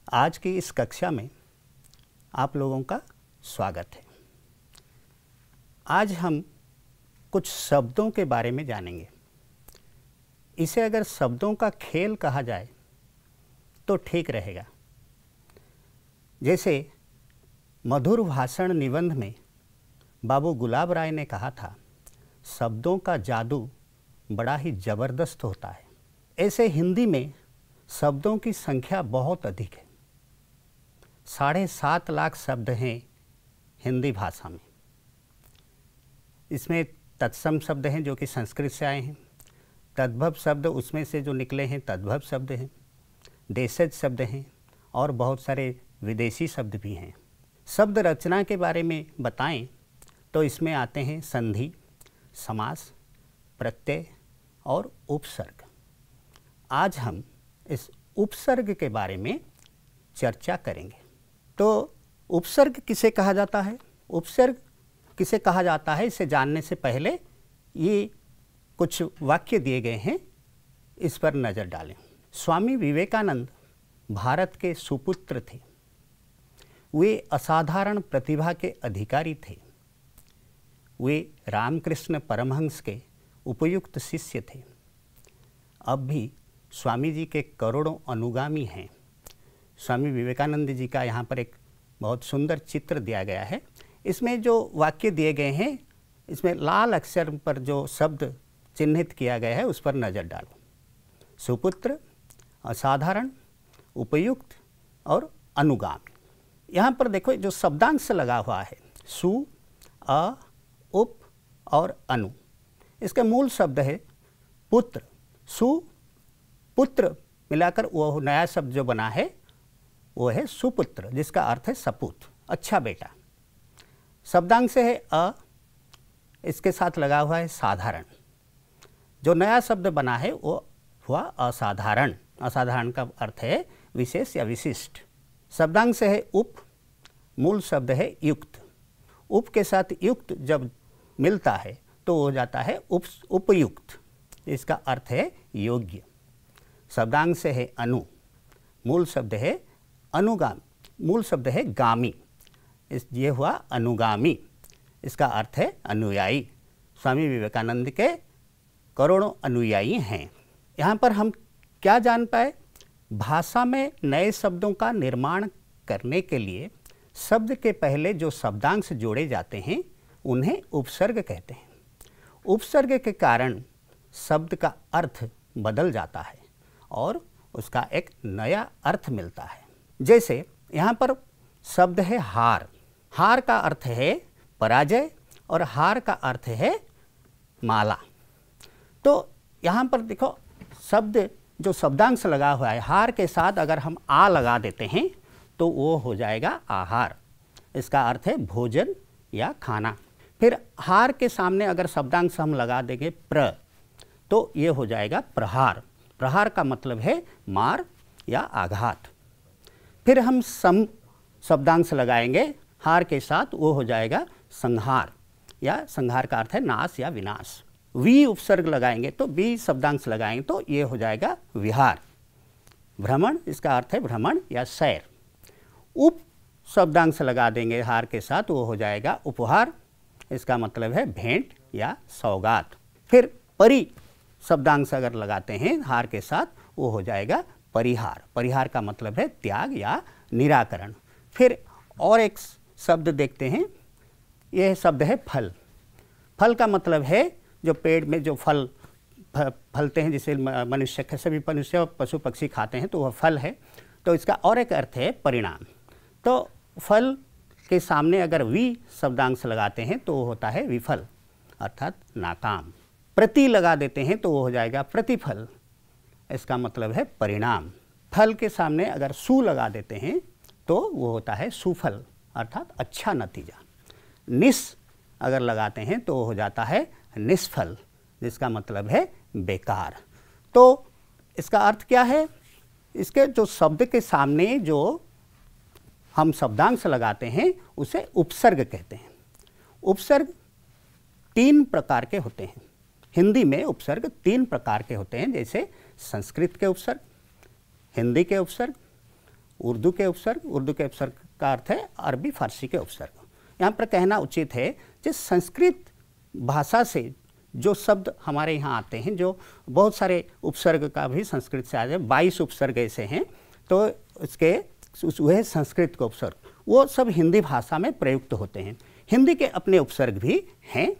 आज की इस कक्षा में आप लोगों का स्वागत है। आज हम कुछ शब्दों के बारे में जानेंगे। इसे अगर शब्दों का खेल कहा जाए तो ठीक रहेगा। जैसे मधुर भाषण निबंध में बाबू गुलाब राय ने कहा था, शब्दों का जादू बड़ा ही ज़बरदस्त होता है। ऐसे हिंदी में शब्दों की संख्या बहुत अधिक है। 7.5 लाख शब्द हैं हिंदी भाषा में। इसमें तत्सम शब्द हैं जो कि संस्कृत से आए हैं, तद्भव शब्द उसमें से जो निकले हैं तद्भव शब्द हैं, देशज शब्द हैं और बहुत सारे विदेशी शब्द भी हैं। शब्द रचना के बारे में बताएं तो इसमें आते हैं संधि, समास, प्रत्यय और उपसर्ग। आज हम इस उपसर्ग के बारे में चर्चा करेंगे। तो उपसर्ग किसे कहा जाता है, उपसर्ग किसे कहा जाता है, इसे जानने से पहले ये कुछ वाक्य दिए गए हैं, इस पर नज़र डालें। स्वामी विवेकानंद भारत के सुपुत्र थे। वे असाधारण प्रतिभा के अधिकारी थे। वे रामकृष्ण परमहंस के उपयुक्त शिष्य थे। अब भी स्वामी जी के करोड़ों अनुगामी हैं। स्वामी विवेकानंद जी का यहाँ पर एक बहुत सुंदर चित्र दिया गया है। इसमें जो वाक्य दिए गए हैं, इसमें लाल अक्षर पर जो शब्द चिन्हित किया गया है उस पर नज़र डालो। सुपुत्र, असाधारण, उपयुक्त और अनुगामी। यहाँ पर देखो जो शब्दांश लगा हुआ है, सु, अ, उप और अनु। इसका मूल शब्द है पुत्र। सु, पुत्र मिलाकर वो नया शब्द जो बना है वो है सुपुत्र, जिसका अर्थ है सपूत, अच्छा बेटा। शब्दांश है अ, इसके साथ लगा हुआ है साधारण। जो नया शब्द बना है वो हुआ असाधारण। असाधारण का अर्थ है विशेष या विशिष्ट। शब्दांश है उप, मूल शब्द है युक्त। उप के साथ युक्त जब मिलता है तो हो जाता है उपयुक्त, इसका अर्थ है योग्य। शब्दांश है अनु, मूल शब्द है अनुगामी, मूल शब्द है गामी, ये हुआ अनुगामी, इसका अर्थ है अनुयायी। स्वामी विवेकानंद के करोड़ों अनुयायी हैं। यहाँ पर हम क्या जान पाए, भाषा में नए शब्दों का निर्माण करने के लिए शब्द के पहले जो शब्दांश जोड़े जाते हैं उन्हें उपसर्ग कहते हैं। उपसर्ग के कारण शब्द का अर्थ बदल जाता है और उसका एक नया अर्थ मिलता है। जैसे यहाँ पर शब्द है हार। हार का अर्थ है पराजय और हार का अर्थ है माला। तो यहाँ पर देखो शब्द जो शब्दांश लगा हुआ है, हार के साथ अगर हम आ लगा देते हैं तो वो हो जाएगा आहार। इसका अर्थ है भोजन या खाना। फिर हार के सामने अगर शब्दांश हम लगा देंगे प्र, तो ये हो जाएगा प्रहार। प्रहार का मतलब है मार या आघात। फिर हम सम शब्दांश लगाएंगे हार के साथ, वो हो जाएगा संहार, या संहार का अर्थ है नाश या विनाश। वी उपसर्ग लगाएंगे तो बी शब्दांश लगाएंगे तो ये हो जाएगा विहार। भ्रमण, इसका अर्थ है भ्रमण या सैर। उप शब्दांश लगा देंगे हार के साथ, वो हो जाएगा उपहार, इसका मतलब है भेंट या सौगात। फिर परि शब्दांश अगर लगाते हैं हार के साथ, वो हो जाएगा परिहार। परिहार का मतलब है त्याग या निराकरण। फिर और एक शब्द देखते हैं, यह शब्द है फल। फल का मतलब है जो पेड़ में जो फल फलते हैं, जिसे मनुष्य, सभी मनुष्य पशु पक्षी खाते हैं, तो वह फल है। तो इसका और एक अर्थ है परिणाम। तो फल के सामने अगर वी शब्दांश लगाते हैं तो वो होता है विफल, अर्थात नाकाम। प्रति लगा देते हैं तो वो हो जाएगा प्रतिफल, इसका मतलब है परिणाम। फल के सामने अगर सु लगा देते हैं तो वो होता है सुफल, अर्थात अच्छा नतीजा। निस अगर लगाते हैं तो वो हो जाता है निष्फल, जिसका मतलब है बेकार। तो इसका अर्थ क्या है, इसके जो शब्द के सामने जो हम शब्दांश लगाते हैं उसे उपसर्ग कहते हैं। उपसर्ग 3 प्रकार के होते हैं। हिंदी में उपसर्ग 3 प्रकार के होते हैं, जैसे संस्कृत के उपसर्ग, हिंदी के उपसर्ग, उर्दू के उपसर्ग, उर्दू के उपसर्ग का अर्थ है अरबी फारसी के उपसर्ग। यहाँ पर कहना उचित है कि संस्कृत भाषा से जो शब्द हमारे यहाँ आते हैं, जो बहुत सारे उपसर्ग का भी संस्कृत से आ जाए, 22 उपसर्ग ऐसे हैं, तो इसके वह संस्कृत के उपसर्ग वो सब हिंदी भाषा में प्रयुक्त होते हैं। हिंदी के अपने उपसर्ग भी हैं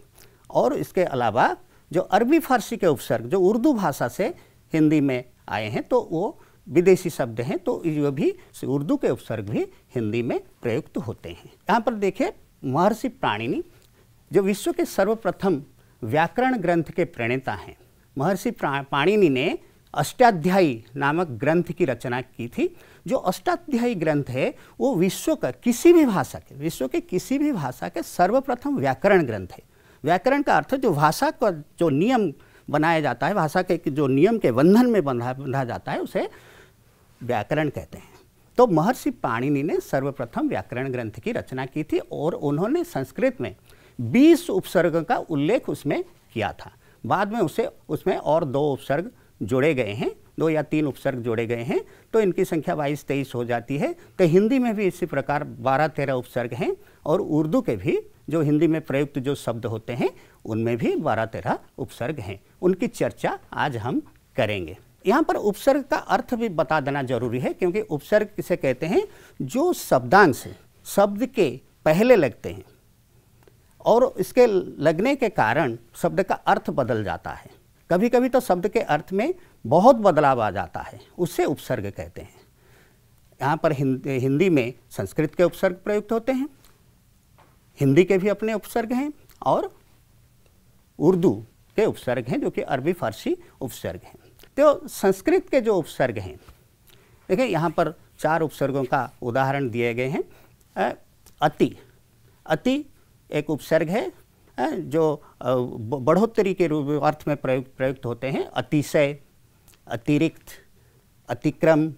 और इसके अलावा जो अरबी फारसी के उपसर्ग जो उर्दू भाषा से हिंदी में आए हैं तो वो विदेशी शब्द हैं, तो ये भी उर्दू के उपसर्ग भी हिंदी में प्रयुक्त होते हैं। यहाँ पर देखिए महर्षि पाणिनि जो विश्व के सर्वप्रथम व्याकरण ग्रंथ के प्रणेता हैं। महर्षि पाणिनि ने अष्टाध्यायी नामक ग्रंथ की रचना की थी। जो अष्टाध्यायी ग्रंथ है वो विश्व का किसी भी भाषा के, विश्व के किसी भी भाषा के सर्वप्रथम व्याकरण ग्रंथ है। व्याकरण का अर्थ जो भाषा का जो नियम बनाया जाता है, भाषा के जो नियम के बंधन में बंधा जाता है उसे व्याकरण कहते हैं। तो महर्षि पाणिनि ने सर्वप्रथम व्याकरण ग्रंथ की रचना की थी और उन्होंने संस्कृत में 20 उपसर्ग का उल्लेख उसमें किया था। बाद में उसमें और 2 उपसर्ग जोड़े गए हैं, 2 या 3 उपसर्ग जोड़े गए हैं, तो इनकी संख्या 22-23 हो जाती है। तो हिंदी में भी इसी प्रकार 12-13 उपसर्ग हैं और उर्दू के भी जो हिंदी में प्रयुक्त जो शब्द होते हैं उनमें भी 12-13 उपसर्ग हैं। उनकी चर्चा आज हम करेंगे। यहाँ पर उपसर्ग का अर्थ भी बता देना जरूरी है, क्योंकि उपसर्ग किसे कहते हैं, जो शब्दांश शब्द के पहले लगते हैं और इसके लगने के कारण शब्द का अर्थ बदल जाता है। कभी कभी तो शब्द के अर्थ में बहुत बदलाव आ जाता है, उससे उपसर्ग कहते हैं। यहाँ पर हिंदी में संस्कृत के उपसर्ग प्रयुक्त होते हैं, हिंदी के भी अपने उपसर्ग हैं और उर्दू के उपसर्ग हैं जो कि अरबी फारसी उपसर्ग हैं। तो संस्कृत के जो उपसर्ग हैं, देखिए यहाँ पर 4 उपसर्गों का उदाहरण दिए गए हैं। अति, अति एक उपसर्ग है जो बढ़ोतरी के रूप अर्थ में प्रयुक्त होते हैं। अतिशय, अतिरिक्त, अतिक्रम,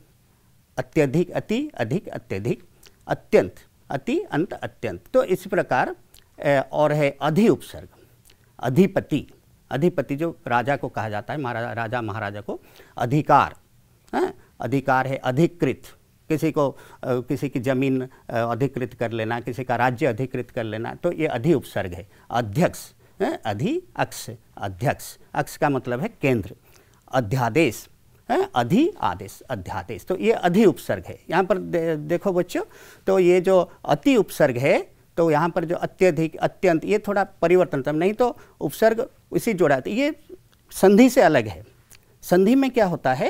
अत्यधिक, अति, अधिक, अत्यधिक, अत्यंत, अति, अंत, अत्यंत। तो इस प्रकार और है अधि उपसर्ग, अधिपति, अधिपति जो राजा को कहा जाता है, राजा महाराजा को। अधिकार, अधिकार है अधिकृत, किसी को किसी की जमीन अधिकृत कर लेना, किसी का राज्य अधिकृत कर लेना, तो ये अधि उपसर्ग है। अध्यक्ष, अधि अक्ष, अध्यक्ष, अक्ष का मतलब है केंद्र। अध्यादेश, अधि आदेश, अध्यादेश, तो ये अधि उपसर्ग है। यहाँ पर देखो बच्चों, तो ये जो अति उपसर्ग है तो यहाँ पर जो अत्यधिक, अत्यंत, ये थोड़ा परिवर्तन, तब नहीं तो उपसर्ग इसी जोड़ा, तो ये संधि से अलग है। संधि में क्या होता है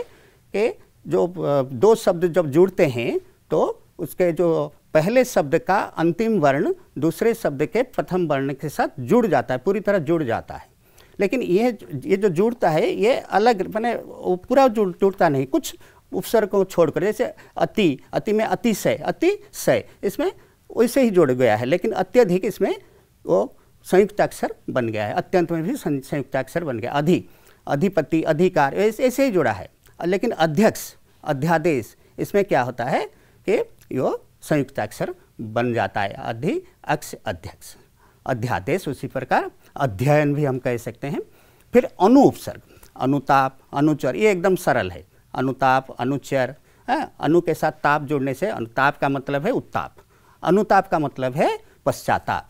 कि जो 2 शब्द जब जुड़ते हैं तो उसके जो पहले शब्द का अंतिम वर्ण दूसरे शब्द के प्रथम वर्ण के साथ जुड़ जाता है, पूरी तरह जुड़ जाता है। लेकिन ये जो जुड़ता है ये अलग, माने पूरा जुड़ता नहीं, कुछ उपसर्ग को छोड़कर। जैसे अति, अति में अतिशय, अतिशय इसमें वैसे ही जुड़ गया है, लेकिन अत्यधिक इसमें वो संयुक्त अक्षर बन गया है। अत्यंत में भी संयुक्त अक्षर बन गया। अधि, अधिपति, अधिकार, ऐसे ही जुड़ा है। लेकिन अध्यक्ष, अध्यादेश, इसमें क्या होता है कि यो संयुक्त अक्षर बन जाता है। अधि अक्ष, अध्यक्ष, अध्यादेश। उसी प्रकार अध्ययन भी हम कह सकते हैं। फिर अनु उपसर्ग, अनुताप, अनुचर, ये एकदम सरल है। अनुताप, अनुचर, अनु के साथ ताप जोड़ने से अनुताप का मतलब है उत्ताप, अनुताप का मतलब है पश्चाताप,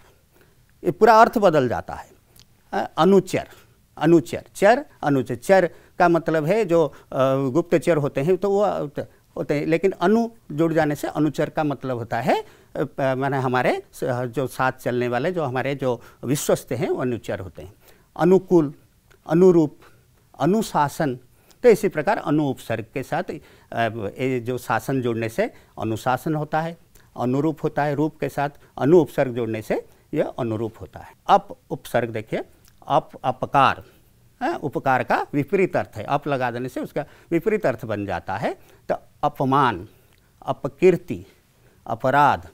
ये पूरा अर्थ बदल जाता है। अनुचर, अनुचर, चर, अनुचर, चर का मतलब है जो गुप्तचर होते हैं तो वो होते हैं, लेकिन अनु जुड़ जाने से अनुचर का मतलब होता है माने हमारे जो साथ चलने वाले, जो हमारे जो विश्वस्त हैं वो अनुचर होते हैं। अनुकूल, अनुरूप, अनुशासन, तो इसी प्रकार अनु उपसर्ग के साथ जो शासन जोड़ने से अनुशासन होता है, अनुरूप होता है, रूप के साथ अनु उपसर्ग जोड़ने से यह अनुरूप होता है। अप उपसर्ग देखिए, अप, अपकार, उपकार का विपरीत अर्थ है, अप लगा देने से उसका विपरीत अर्थ बन जाता है। तो अपमान, अपकीर्ति, अपराध,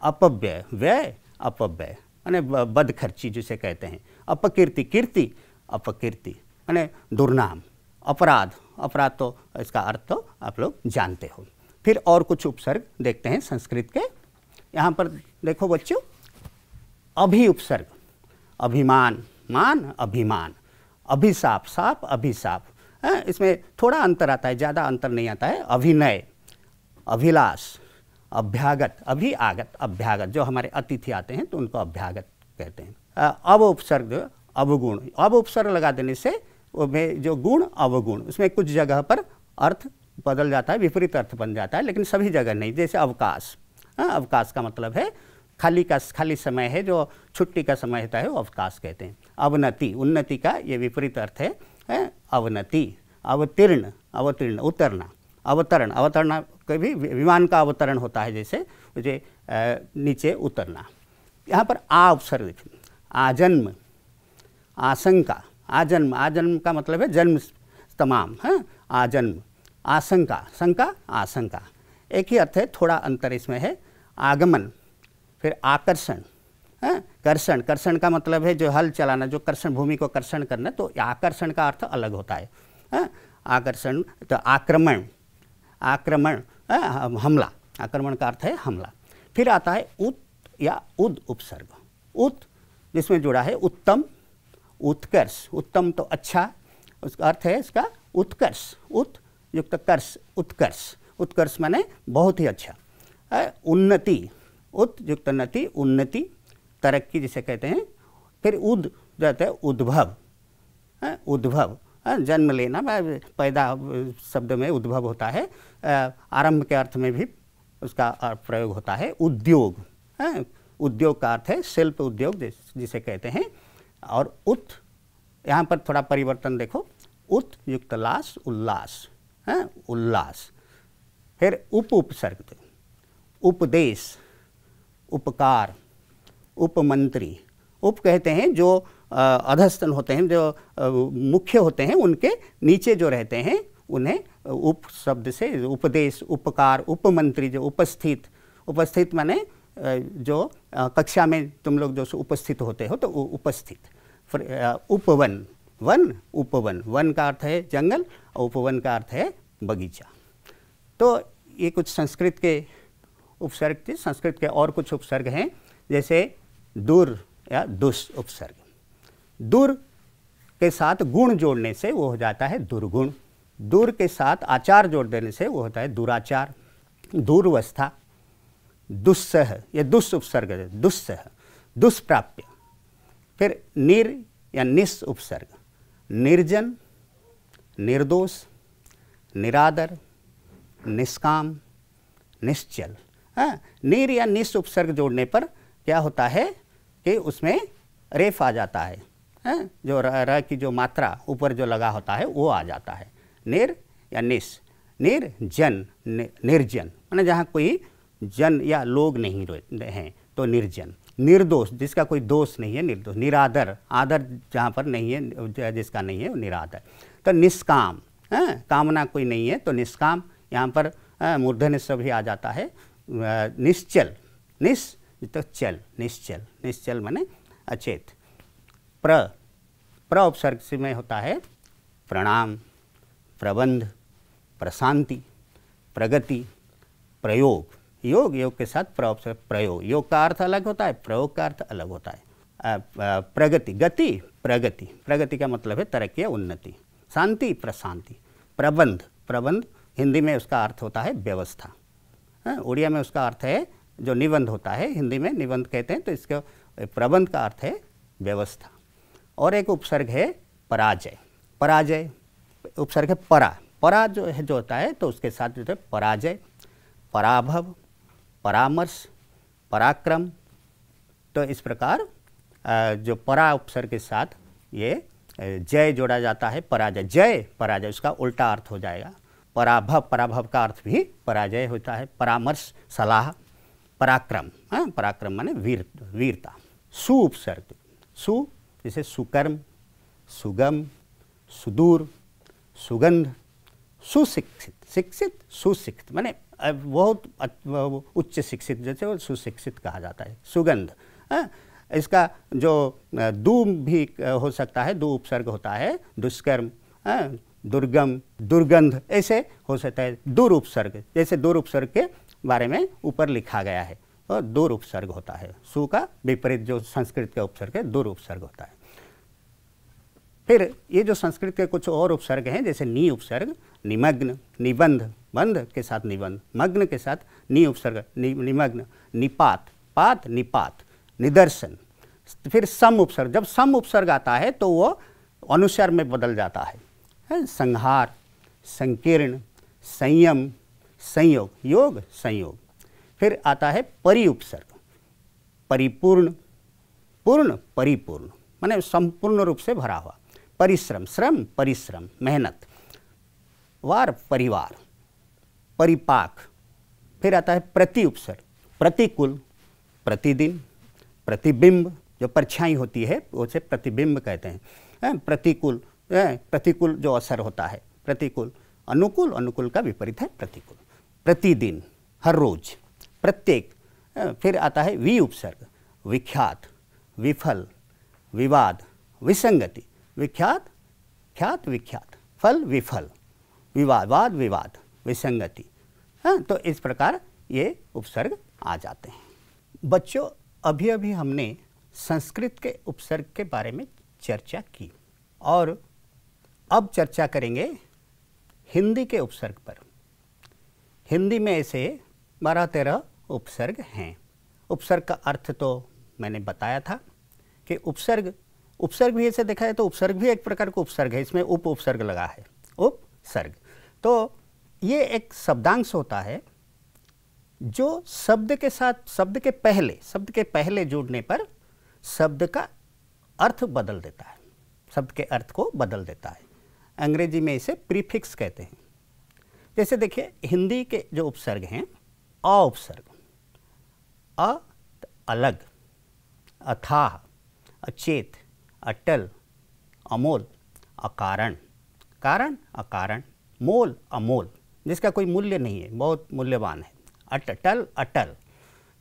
अपव्यय, व्यय, अपव्यय माने बदखर्ची जिसे कहते हैं। अपकीर्ति, कीर्ति, अपकीर्ति माने दुर्नाम। अपराध, अपराध तो इसका अर्थ तो आप लोग जानते हो। फिर और कुछ उपसर्ग देखते हैं संस्कृत के। यहाँ पर देखो बच्चों, अभि उपसर्ग, अभिमान, मान, अभिमान, अभिशाप, साप, अभिशाप, इसमें थोड़ा अंतर आता है, ज़्यादा अंतर नहीं आता है। अभिनय, अभिलाष, अभ्यागत, अभी आगत, अभ्यागत, जो हमारे अतिथि आते हैं तो उनको अभ्यागत कहते हैं। अब उपसर्ग, अवगुण, अब उपसर्ग लगा देने से में जो गुण अवगुण, उसमें कुछ जगह पर अर्थ बदल जाता है, विपरीत अर्थ बन जाता है, लेकिन सभी जगह नहीं। जैसे अवकाश, अवकाश का मतलब है खाली समय है, जो छुट्टी का समय होता है वो अवकाश कहते हैं। अवनति, उन्नति का ये विपरीत अर्थ है अवनति। अवतीर्ण, अवतीर्ण उतरना। अवतरण, अवतरणा कभी विमान का अवतरण होता है, जैसे मुझे नीचे उतरना। यहाँ पर आ उपसर्ग देखिए, आजन्म, आशंका, आजन्म, आजन्म का मतलब है जन्म तमाम, है आजन्म। आशंका, शंका, आशंका, एक ही अर्थ है, थोड़ा अंतर इसमें है। आगमन, फिर आकर्षण, कर्षण, कर्षण का मतलब है जो हल चलाना, जो कर्षण, भूमि को कर्षण करना, तो आकर्षण का अर्थ अलग होता है। आकर्षण, तो आक्रमण, आक्रमण, हमला, आक्रमण का अर्थ है हमला। फिर आता है उत या उद उपसर्ग। उत जिसमें जुड़ा है उत्तम, उत्कर्ष, उत्तम तो अच्छा, उसका अर्थ है इसका उत्कर्ष, उत युक्त कर्ष, उत्कर्ष, उत्कर्ष माने बहुत ही अच्छा। उन्नति, उत युक्त नति, उन्नति, तरक्की जिसे कहते हैं। फिर उद जाता है उद्भव, उद्भव, जन्म लेना, पैदा शब्द में उद्भव होता है, आरंभ के अर्थ में भी उसका प्रयोग होता है। उद्योग, उद्योग का अर्थ है शिल्प उद्योग जिसे कहते हैं। और उत, यहाँ पर थोड़ा परिवर्तन देखो, उत युक्त लास, उल्लास, उल्लास। फिर उप उपसर्ग, उपदेश, उपकार, उपमंत्री। उप कहते हैं जो अधस्तन होते हैं, जो मुख्य होते हैं, उनके नीचे जो रहते हैं उन्हें उप शब्द से, उपदेश, उपकार, उपमंत्री, जो उपस्थित, उपस्थित माने जो कक्षा में तुम लोग जो उपस्थित होते हो तो उपस्थित। उपवन, वन, उपवन, वन का अर्थ है जंगल और उपवन का अर्थ है बगीचा। तो ये कुछ संस्कृत के उपसर्ग थे। संस्कृत के और कुछ उपसर्ग हैं, जैसे दुर या दुस उपसर्ग। दुर के साथ गुण जोड़ने से वो हो जाता है दुर्गुण। दुर के साथ आचार जोड़ देने से वो होता है दुराचार। दुर्वस्था, दुस्सह, ये दुस उपसर्ग है, दुस्सह, दुष्प्राप्य। फिर निर या निस उपसर्ग, निर्जन, निर्दोष, निरादर, निष्काम, निश्चल। निर या निस उपसर्ग जोड़ने पर क्या होता है कि उसमें रेफ आ जाता है, जो र की जो मात्रा ऊपर जो लगा होता है वो आ जाता है। निर या निस, निर्जन, निर्जन माने जहाँ कोई जन या लोग नहीं हैं तो निर्जन। निर्दोष, जिसका कोई दोष नहीं है निर्दोष। निरादर, आदर जहाँ पर नहीं है, जिसका नहीं है वो निरादर। तो निष्काम, कामना कोई नहीं है तो निष्काम, यहाँ पर मूर्धन्य स भी आ जाता है। निश्चल, निस तो चल, निश्चल, निश्चल माने अचेत। प्र उपसर्ग से में होता है प्रणाम, प्रबंध, प्रशांति, प्रगति, प्रयोग। योग, योग के साथ प्र उपसर्ग, प्रयोग, योग का अर्थ अलग होता है, प्रयोग का अर्थ अलग होता है। प्रगति, गति, प्रगति, प्रगति का मतलब है तरक्की या उन्नति। शांति, प्रशांति। प्रबंध, प्रबंध हिंदी में उसका अर्थ होता है व्यवस्था, उड़िया में उसका अर्थ है जो निबंध होता है, हिंदी में निबंध कहते हैं, तो इसका प्रबंध का अर्थ है व्यवस्था। और एक उपसर्ग है पराजय। पराजय उपसर्ग है परा, परा जो है जो होता है तो उसके साथ जो है पराजय, पराभव, परामर्श, पराक्रम। तो इस प्रकार जो परा उपसर्ग के साथ ये जय जोड़ा जाता है, पराजय, जय पराजय, उसका उल्टा अर्थ हो जाएगा। पराभव, पराभव का अर्थ भी पराजय होता है। परामर्श, सलाह। पराक्रम, पराक्रम माने वीरता। सु उपसर्ग, सु जैसे सुकर्म, सुगम, सुदूर, सुगंध, सुशिक्षित, शिक्षित, सुशिक्षित माने बहुत उच्च शिक्षित, जैसे वो सुशिक्षित कहा जाता है। सुगंध, इसका जो दू भी हो सकता है, दू उपसर्ग होता है। दुष्कर्म, दुर्गम, दुर्गंध, ऐसे हो सकता है। दूर उपसर्ग, जैसे दूर उपसर्ग के बारे में ऊपर लिखा गया है, और दूर उपसर्ग होता है। सु का विपरीत जो संस्कृत का उपसर्ग है दूर उपसर्ग होता है। फिर ये जो संस्कृत के कुछ और उपसर्ग हैं, जैसे नी उपसर्ग, निमग्न, निबंध, बंध के साथ निबंध, मग्न के साथ नि उपसर्ग, निमग्न, निपात, पात निपात, निदर्शन। फिर सम उपसर्ग, जब सम उपसर्ग आता है तो वो अनुस्वार में बदल जाता है। संहार, संकीर्ण, संयम, संयोग, योग संयोग। फिर आता है परि उपसर्ग, परिपूर्ण, पूर्ण, परिपूर्ण माने संपूर्ण रूप से भरा हुआ। परिश्रम, श्रम परिश्रम, मेहनत। वार, परिवार, परिपाक। फिर आता है प्रति उपसर्ग, प्रतिकूल, प्रतिदिन, प्रतिबिंब, जो परछाई होती है उसे प्रतिबिंब कहते हैं। प्रतिकूल, प्रतिकूल जो असर होता है, प्रतिकूल। अनुकूल, अनुकूल का विपरीत है प्रतिकूल। प्रतिदिन, हर रोज, प्रत्येक। फिर आता है वि उपसर्ग, विख्यात, विफल, विवाद, विसंगति। विख्यात, ख्यात, विख्यात, फल, विफल, विवाद, वाद, विवाद, विसंगति। तो इस प्रकार ये उपसर्ग आ जाते हैं। बच्चों, अभी अभी हमने संस्कृत के उपसर्ग के बारे में चर्चा की और अब चर्चा करेंगे हिंदी के उपसर्ग पर। हिंदी में ऐसे 12-13 उपसर्ग हैं। उपसर्ग का अर्थ तो मैंने बताया था कि उपसर्ग भी ऐसे देखा है तो उपसर्ग भी एक प्रकार का उपसर्ग है, इसमें उप उपसर्ग लगा है, उपसर्ग। तो ये एक शब्दांश होता है जो शब्द के साथ, शब्द के पहले जुड़ने पर शब्द का अर्थ बदल देता है, शब्द के अर्थ को बदल देता है। अंग्रेजी में इसे प्रीफिक्स कहते हैं। जैसे देखिए हिंदी के जो उपसर्ग हैं, अ उपसर्ग, अ अलग, अथाह, अचेत, अटल, अमोल, अकारण, कारण, अकारण, मोल, अमोल, जिसका कोई मूल्य नहीं है, बहुत मूल्यवान है। अटल, अटल,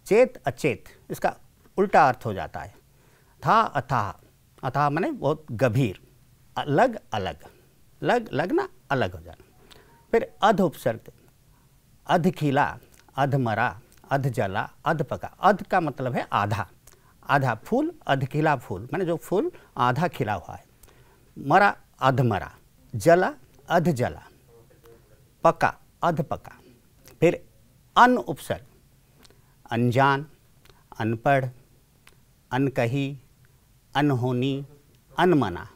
चेत, अचेत, इसका उल्टा अर्थ हो जाता है। था, अथाह, अथाह माने बहुत गंभीर। अलग, अलग, लगना, अलग हो जाना। फिर अध उपसर्ग, अध खिला, अध मरा, अध जला, अध पका। अध का मतलब है आधा, आधा फूल, अध खिला फूल माने जो फूल आधा खिला हुआ है। मरा, अध मरा, जला, अध जला, पका, अध पका। फिर अन उपसर्ग, अनजान, अनपढ़, अनकही, अनहोनी, अनमना।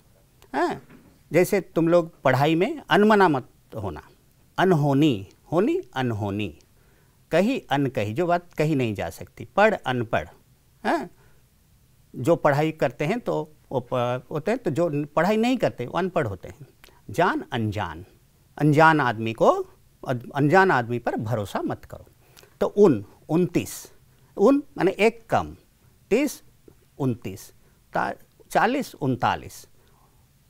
जैसे तुम लोग पढ़ाई में अनमना मत होना। अनहोनी, होनी, अनहोनी। कही, अनकही, जो बात कही नहीं जा सकती। पढ़, अनपढ़। जो पढ़ाई करते हैं तो वो होते हैं, तो जो पढ़ाई नहीं करते वो अनपढ़ होते हैं। जान, अनजान, अनजान आदमी को, अनजान आदमी पर भरोसा मत करो। तो 29, उन माने एक कम, 30, 29, 40, 39,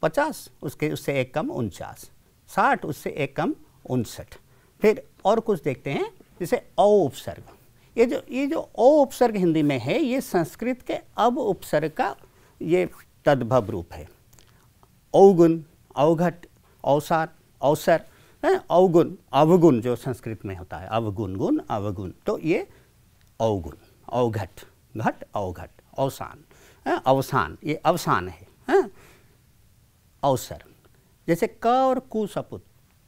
50 उससे एक कम 49, 60 उससे एक कम 59। फिर और कुछ देखते हैं, जैसे औ उपसर्ग। ये जो औ उपसर्ग हिंदी में है, ये संस्कृत के अब उपसर्ग का ये तद्भव रूप है। औगुण, अवघट, अवसार, अवसर, अवगुण, अवगुण जो संस्कृत में होता है, अवगुण, गुण, अवगुण। तो ये अवगुण, अवघट, घट, अवघट, अवसान, अवसान, ये अवसान है। अवसर, जैसे क और कु सपुत,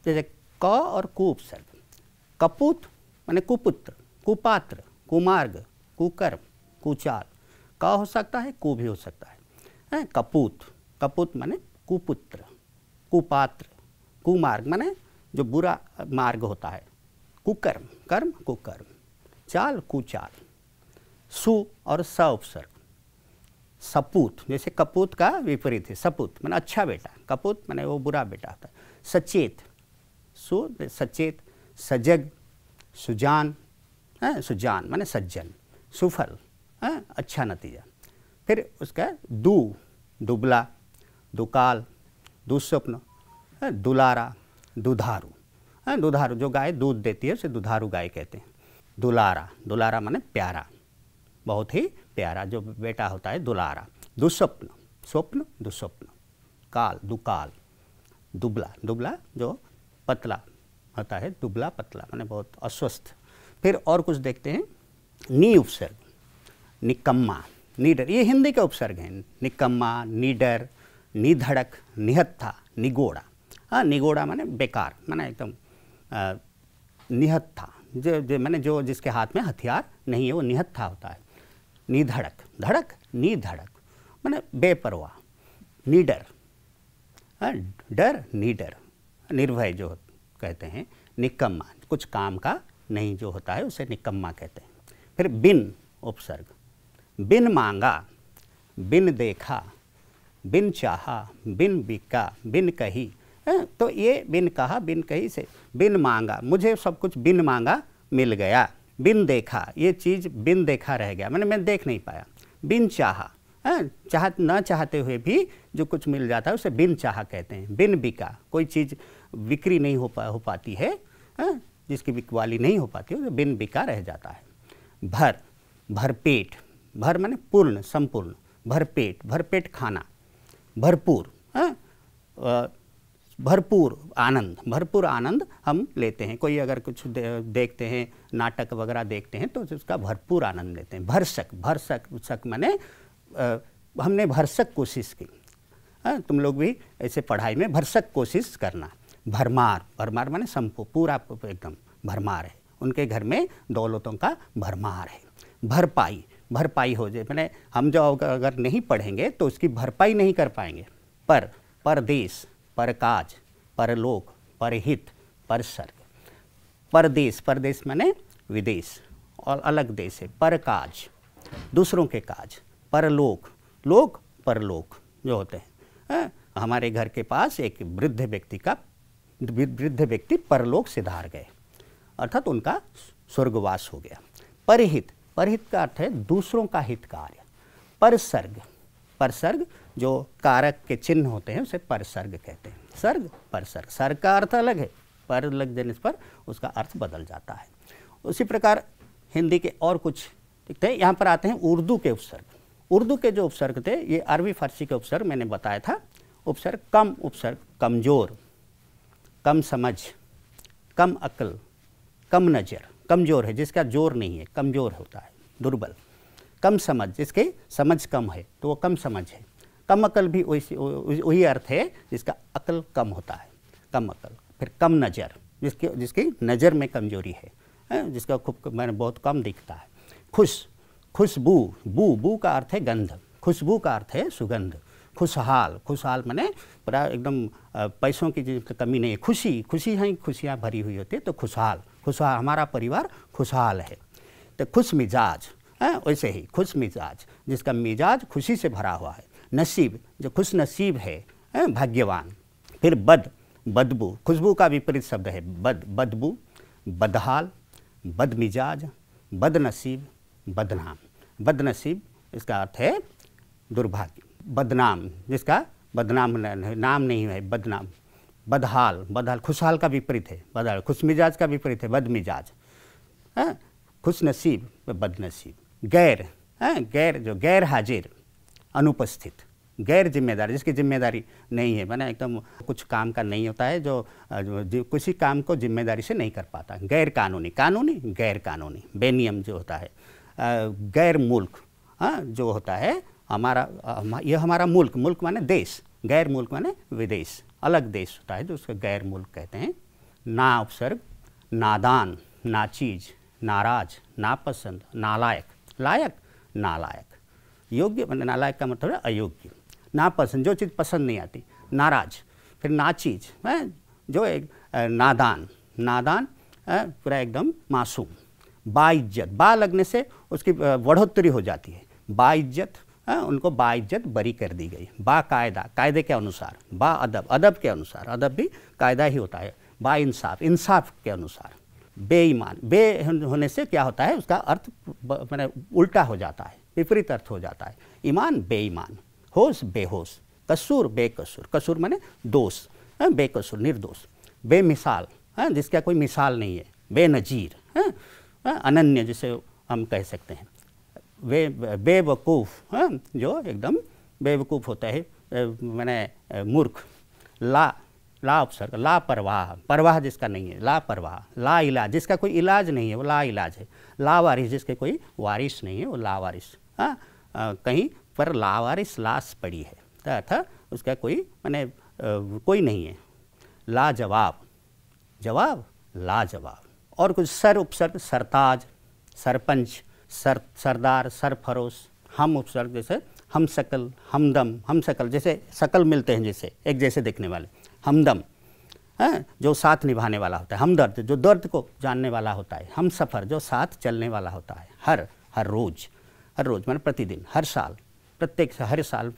जैसे क और कु उपसर्ग। कपूत माने कुपुत्र, कुपात्र, कुमार्ग, कुकर्म, कुचाल। क हो सकता है, कु भी हो सकता है। कपूत, कपूत माने कुपुत्र, कुपात्र, कुमार्ग माने जो बुरा मार्ग होता है। कुकर्म, कर्म, कुकर्म। चाल, कुचाल। सु और स उपसर्ग, सपूत, जैसे कपूत का विपरीत है सपूत माने अच्छा बेटा, कपूत माने वो बुरा बेटा होता है। सचेत, सचेत, सजग, सुजान, सुजान माने सज्जन, सुफल, अच्छा नतीजा। फिर उसका दुबला, दुकाल, दुस्वप्न, दुलारा, दुधारू। दुधारू जो गाय दूध देती है उसे दुधारू गाय कहते हैं। दुलारा, दुलारा माने प्यारा, बहुत ही प्यारा जो बेटा होता है, दुलारा। दुस्वप्न, स्वप्न, दुस्वप्न। काल, दुकाल, दुबला, दुबला जो पतला होता है, दुबला पतला माने बहुत अस्वस्थ। फिर और कुछ देखते हैं, नी उपसर्ग, निकम्मा, निडर, ये हिंदी का उपसर्ग है। निकम्मा, निडर, निधड़क, निहत्था, निगोड़ा। निगोड़ा माने बेकार, माने एकदम निहत्था, जो मैंने जो जिसके हाथ में हथियार नहीं है वो निहत्था होता है। निधड़क, धड़क निधड़क मैंने बेपरवाह। निडर, डर निडर, निर्भय जो कहते हैं। निकम्मा, कुछ काम का नहीं जो होता है उसे निकम्मा कहते हैं। फिर बिन उपसर्ग, बिन मांगा, बिन देखा, बिन चाहा, बिन बिका, बिन कही। तो ये बिन कहा बिन कही से बिन मांगा, मुझे सब कुछ बिन मांगा मिल गया। बिन देखा, ये चीज़ बिन देखा रह गया, मैं देख नहीं पाया। बिन चाहा, न चाहते हुए भी जो कुछ मिल जाता है उसे बिन चाहा कहते हैं। बिन बिका, कोई चीज़ बिक्री नहीं हो पाती है, जिसकी बिकवाली नहीं हो पाती है, बिन बिका रह जाता है। भर, भरपेट, भर माने पूर्ण संपूर्ण, भरपेट, भरपेट खाना। भरपूर, भरपूर आनंद, भरपूर आनंद हम लेते हैं। कोई अगर कुछ देखते हैं, नाटक वगैरह देखते हैं तो उसका भरपूर आनंद लेते हैं। भरसक, भरसक माने हमने भरसक कोशिश की। तुम लोग भी ऐसे पढ़ाई में भरसक कोशिश करना। भरमार, भरमार माने पूरा एकदम भरमार है, उनके घर में दौलतों का भरमार है। भरपाई, भरपाई हो जाए मैंने हम जो अगर नहीं पढ़ेंगे तो उसकी भरपाई नहीं कर पाएंगे। परदेश, परकाज, परलोक, परहित, परसर्ग। परदेश, परदेश माने विदेश और अलग देश है। परकाज, दूसरों के काज। परलोक, लोक परलोक जो होते हैं। हमारे घर के पास एक वृद्ध व्यक्ति परलोक सिधार गए, अर्थात उनका स्वर्गवास हो गया। परहित, परहित का अर्थ है दूसरों का हित कार्य। परसर्ग, परसर्ग जो कारक के चिन्ह होते हैं उसे परसर्ग कहते हैं। सर्ग, परसर्ग, सर्ग का अर्थ अलग है, पर लग जाने पर उसका अर्थ बदल जाता है। उसी प्रकार हिंदी के और कुछ दिखते हैं। यहाँ पर आते हैं उर्दू के उपसर्ग। उर्दू के जो उपसर्ग थे ये अरबी फारसी के उपसर्ग मैंने बताया था। उपसर्ग कम, उपसर्ग कमज़ोर, कम समझ, कम अक्ल, कम नज़र। कमज़ोर है जिसका जोर नहीं है, कमज़ोर होता है, दुर्बल। कम समझ, जिसके समझ कम है तो वो कम समझ है। कम अक्ल भी वही अर्थ है जिसका अक्ल कम होता है, कम अक्ल। फिर कम नज़र, जिसकी नज़र में कमजोरी है, जिसका खूब मैंने बहुत कम दिखता है। खुशबू, बू का अर्थ है गंध, खुशबू का अर्थ है सुगंध। खुशहाल, खुशहाल माने पूरा एकदम पैसों की कमी नहीं है। खुशी है, खुशियाँ भरी हुई होती है तो खुशहाल, हमारा परिवार खुशहाल है। तो खुश मिजाज, वैसे ही खुश मिजाज, जिसका मिजाज खुशी से भरा हुआ है। नसीब, जो खुश नसीब है, भाग्यवान। फिर बदबू, खुशबू का विपरीत शब्द है बदबू। बदहाल, बदमिजाज, बदनसीब, बदनाम। बदनसीब इसका अर्थ है दुर्भाग्य। बदनाम, जिसका बदनाम नाम नहीं है, बदनाम। बदहाल, खुशहाल का विपरीत है बदहाल। खुश मिजाज का विपरीत है बदमिजाज। खुश नसीब, बदनसीब। गैर, जो गैर हाजिर, अनुपस्थित। गैर जिम्मेदार, जिसकी जिम्मेदारी नहीं है, माने एकदम कुछ काम का नहीं होता है, जो किसी काम को जिम्मेदारी से नहीं कर पाता। गैर कानूनी, गैर कानूनी, बेनियम जो होता है। गैर मुल्क, जो होता है यह हमारा मुल्क माने देश, गैर मुल्क माने विदेश, अलग देश होता है जो उसको गैर मुल्क कहते हैं। ना उपसर्ग, नादान, नाचीज, नाराज, नापसंद, नालायक, लायक, नालायक। योग्य माने नालायक का मतलब है अयोग्य। नापसंद, जो चीज़ पसंद नहीं आती। नाराज, फिर नाचीज, जो एक नादान, पूरा एकदम मासूम। बाइज्जत, बा लगने से उसकी बढ़ोतरी हो जाती है। बाइज्जत, उनको बाइज्जत बरी कर दी गई। बाकायदा, कायदे के अनुसार। बाअदब, अदब के अनुसार, अदब भी कायदा ही होता है। बाइंसाफ, इंसाफ के अनुसार। बेईमान, बे होने से क्या होता है उसका अर्थ मैंने उल्टा हो जाता है, विपरीत अर्थ हो जाता है। ईमान, बेईमान। होश, बेहोश। कसूर, बेकसूर, कसूर माने दोष, बेकसूर, निर्दोष। बेमिसाल, जिसका कोई मिसाल नहीं है। बेनजीर, अनन्य जिसे हम कह सकते हैं। बेवकूफ़, जो एकदम बेवकूफ़ होता है, मैंने मूर्ख। ला उपसर्ग, लापरवाह, परवाह जिसका नहीं है, लापरवाह। ला इलाज, जिसका कोई इलाज नहीं है वो ला इलाज है। लावारिस, जिसके कोई वारिस नहीं है वो लावारिस। कहीं पर लावारिस लाश पड़ी है अर्थात उसका कोई माने कोई नहीं है। लाजवाब, जवाब, लाजवाब। और कुछ सर उपसर्ग, सरताज, सरपंच, सरदार, सरफरोश। हम उपसर्ग जैसे हम शकल, हमदम, हम शकल जैसे शकल मिलते हैं जैसे एक जैसे दिखने वाले, हमदम है जो साथ निभाने वाला होता है, हमदर्द जो दर्द को जानने वाला होता है, हम सफ़र जो साथ चलने वाला होता है, हर रोज़ मतलब प्रतिदिन, हर साल, प्रत्येक हर साल,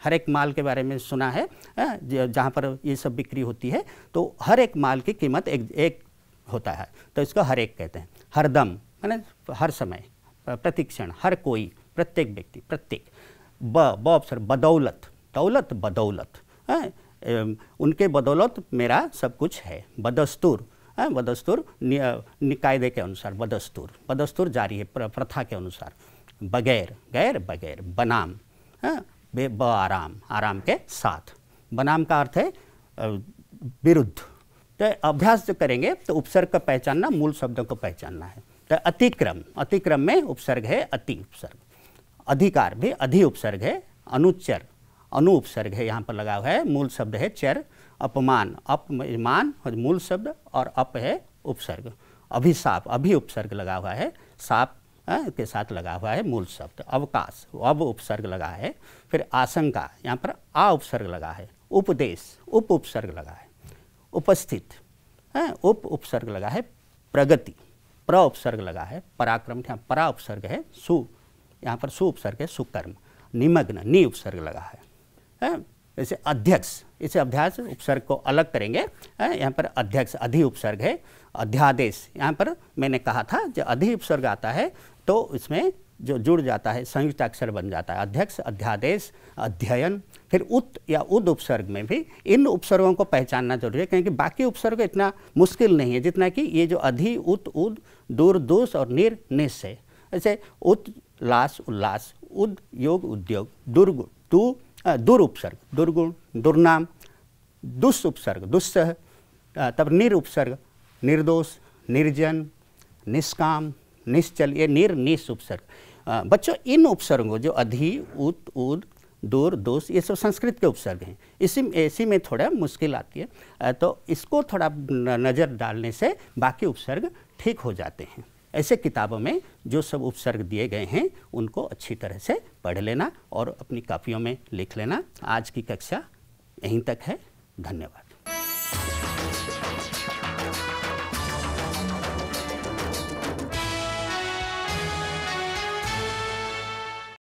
हर एक माल के बारे में सुना है जहाँ पर ये सब बिक्री होती है, तो हर एक माल की कीमत एक होता है, तो इसको हर एक कहते हैं। हरदम माने हर समय, प्रतिक्षण, हर कोई, प्रत्येक व्यक्ति, प्रत्येक। ब अवसर, बदौलत, दौलत बदौलत, उनके बदौलत मेरा सब कुछ है। बदस्तूर, बदस्तूर कायदे के अनुसार, बदस्तूर जारी है प्रथा के अनुसार। बगैर, गैर, बगैर। बनाम, ब आराम, आराम के साथ। बनाम का अर्थ है विरुद्ध। तो अभ्यास जो करेंगे तो उपसर्ग का पहचानना, मूल शब्दों को पहचानना है। तो अतिक्रम में उपसर्ग है अति उपसर्ग। अधिकार भी अधि उपसर्ग है। अनुच्चर, अनु उपसर्ग है यहाँ पर लगा हुआ है, मूल शब्द है चर। अपमान, अपमान मूल शब्द और अप है उपसर्ग। अभिशाप, अभि उपसर्ग लगा हुआ है, साप के साथ लगा हुआ है मूल शब्द। अवकाश, अब उपसर्ग लगा है। फिर आशंका, यहाँ पर आ उपसर्ग लगा है। उपदेश, उप उपसर्ग लगा है। उपस्थित, उप उपसर्ग लगा है। प्रगति, प्र उपसर्ग लगा है। पराक्रम, यहाँ परा उपसर्ग है। सु, यहाँ पर सु उपसर्ग है, सुकर्म। निमग्न, नि उपसर्ग लगा है। जैसे अध्यक्ष, इसे अभ्यास उपसर्ग को अलग करेंगे। यहाँ पर अध्यक्ष अधि उपसर्ग है। अध्यादेश, यहाँ पर मैंने कहा था जो अधि उपसर्ग आता है तो इसमें जो जुड़ जाता है संयुक्त अक्षर बन जाता है। अध्यक्ष, अध्यादेश, अध्ययन। फिर उत या उद उपसर्ग में भी इन उपसर्गों को पहचानना जरूरी है, क्योंकि बाकी उपसर्ग इतना मुश्किल नहीं है जितना कि ये जो अधि, उत, उद, दूर, दोष और निर, निस है। जैसे उत लास, उल्लास। उद योग, उद्योग। दुर्गुण, दुर उपसर्ग, दुर्गुण, दुर्नाम। दुष् उपसर्ग, दुस्सह। तब निर उपसर्ग, निर्दोष, निर्जन, निष्काम, निश्चल। ये निर, निस उपसर्ग। बच्चों इन उपसर्गों जो अधि, उत, उद, दूर, दोष, ये सब संस्कृत के उपसर्ग हैं। इसी में थोड़ा मुश्किल आती है, तो इसको थोड़ा नज़र डालने से बाकी उपसर्ग ठीक हो जाते हैं। ऐसे किताबों में जो सब उपसर्ग दिए गए हैं उनको अच्छी तरह से पढ़ लेना और अपनी कॉपियों में लिख लेना। आज की कक्षा यहीं तक है। धन्यवाद।